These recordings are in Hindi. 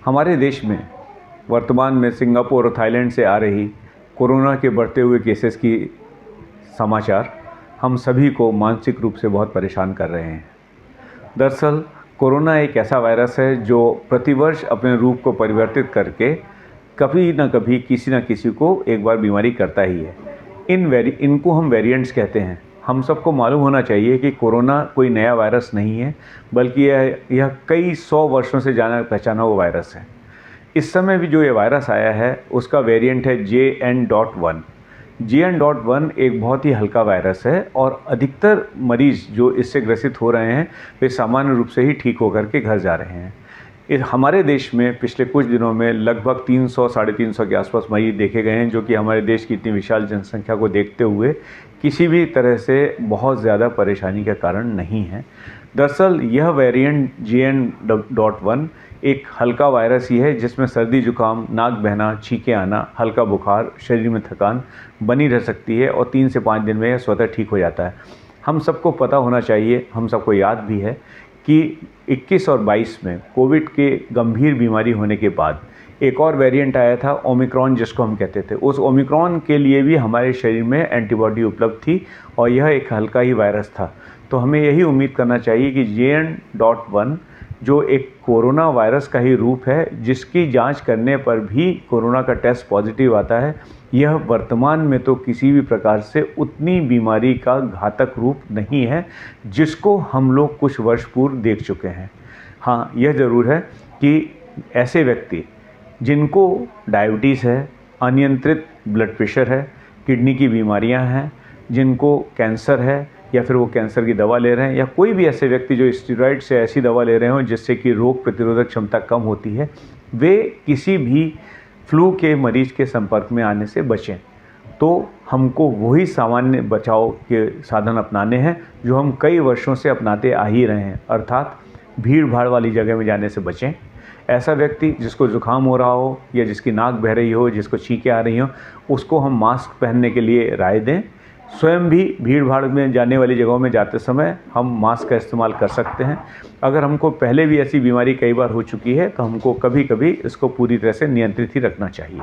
हमारे देश में वर्तमान में सिंगापुर और थाईलैंड से आ रही कोरोना के बढ़ते हुए केसेस की समाचार हम सभी को मानसिक रूप से बहुत परेशान कर रहे हैं। दरअसल कोरोना एक ऐसा वायरस है जो प्रतिवर्ष अपने रूप को परिवर्तित करके कभी ना कभी किसी न किसी को एक बार बीमारी करता ही है। इनको हम वेरिएंट्स कहते हैं। हम सबको मालूम होना चाहिए कि कोरोना कोई नया वायरस नहीं है, बल्कि यह कई 100 वर्षों से जाना पहचाना हुआ वायरस है। इस समय भी जो ये वायरस आया है उसका वेरिएंट है JN.1। JN.1 एक बहुत ही हल्का वायरस है और अधिकतर मरीज़ जो इससे ग्रसित हो रहे हैं वे सामान्य रूप से ही ठीक होकर के घर जा रहे हैं। हमारे देश में पिछले कुछ दिनों में लगभग 300 साढ़े 300 के आसपास मरीज देखे गए हैं, जो कि हमारे देश की इतनी विशाल जनसंख्या को देखते हुए किसी भी तरह से बहुत ज़्यादा परेशानी का कारण नहीं है। दरअसल यह वेरिएंट JN.1 एक हल्का वायरस ही है जिसमें सर्दी जुकाम, नाक बहना, छींके आना, हल्का बुखार, शरीर में थकान बनी रह सकती है और 3 से 5 दिन में यह स्वतः ठीक हो जाता है। हम सबको पता होना चाहिए, हम सबको याद भी है कि 21 और 22 में कोविड के गंभीर बीमारी होने के बाद एक और वेरिएंट आया था ओमिक्रॉन, जिसको हम कहते थे। उस ओमिक्रॉन के लिए भी हमारे शरीर में एंटीबॉडी उपलब्ध थी और यह एक हल्का ही वायरस था। तो हमें यही उम्मीद करना चाहिए कि JN.1 जो एक कोरोना वायरस का ही रूप है, जिसकी जांच करने पर भी कोरोना का टेस्ट पॉजिटिव आता है, यह वर्तमान में तो किसी भी प्रकार से उतनी बीमारी का घातक रूप नहीं है जिसको हम लोग कुछ वर्ष पूर्व देख चुके हैं। हाँ, यह ज़रूर है कि ऐसे व्यक्ति जिनको डायबिटीज़ है, अनियंत्रित ब्लड प्रेशर है, किडनी की बीमारियां हैं, जिनको कैंसर है या फिर वो कैंसर की दवा ले रहे हैं, या कोई भी ऐसे व्यक्ति जो स्टेरॉइड से ऐसी दवा ले रहे हों जिससे कि रोग प्रतिरोधक क्षमता कम होती है, वे किसी भी फ्लू के मरीज़ के संपर्क में आने से बचें। तो हमको वही सामान्य बचाव के साधन अपनाने हैं जो हम कई वर्षों से अपनाते आ ही रहे हैं, अर्थात भीड़ भाड़ वाली जगह में जाने से बचें। ऐसा व्यक्ति जिसको जुकाम हो रहा हो या जिसकी नाक बह रही हो, जिसको छींकें आ रही हो, उसको हम मास्क पहनने के लिए राय दें। स्वयं भी भीड़ भाड़ में जाने वाली जगहों में जाते समय हम मास्क का इस्तेमाल कर सकते हैं। अगर हमको पहले भी ऐसी बीमारी कई बार हो चुकी है तो हमको कभी कभी इसको पूरी तरह से नियंत्रित ही रखना चाहिए।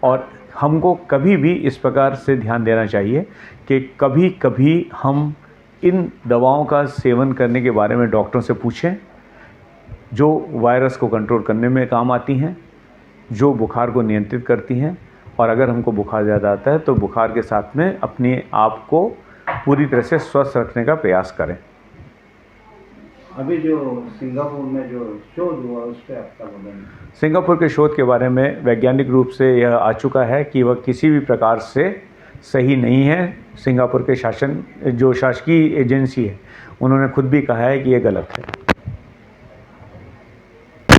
और हमको कभी भी इस प्रकार से ध्यान देना चाहिए कि कभी कभी हम इन दवाओं का सेवन करने के बारे में डॉक्टरों से पूछें, जो वायरस को कंट्रोल करने में काम आती हैं, जो बुखार को नियंत्रित करती हैं। और अगर हमको बुखार ज़्यादा आता है तो बुखार के साथ में अपने आप को पूरी तरह से स्वस्थ रखने का प्रयास करें। अभी जो सिंगापुर में जो शोध हुआ उस पर आपका वर्णन? सिंगापुर के शोध के बारे में वैज्ञानिक रूप से यह आ चुका है कि वह किसी भी प्रकार से सही नहीं है। सिंगापुर के शासकीय एजेंसी है, उन्होंने खुद भी कहा है कि यह गलत है।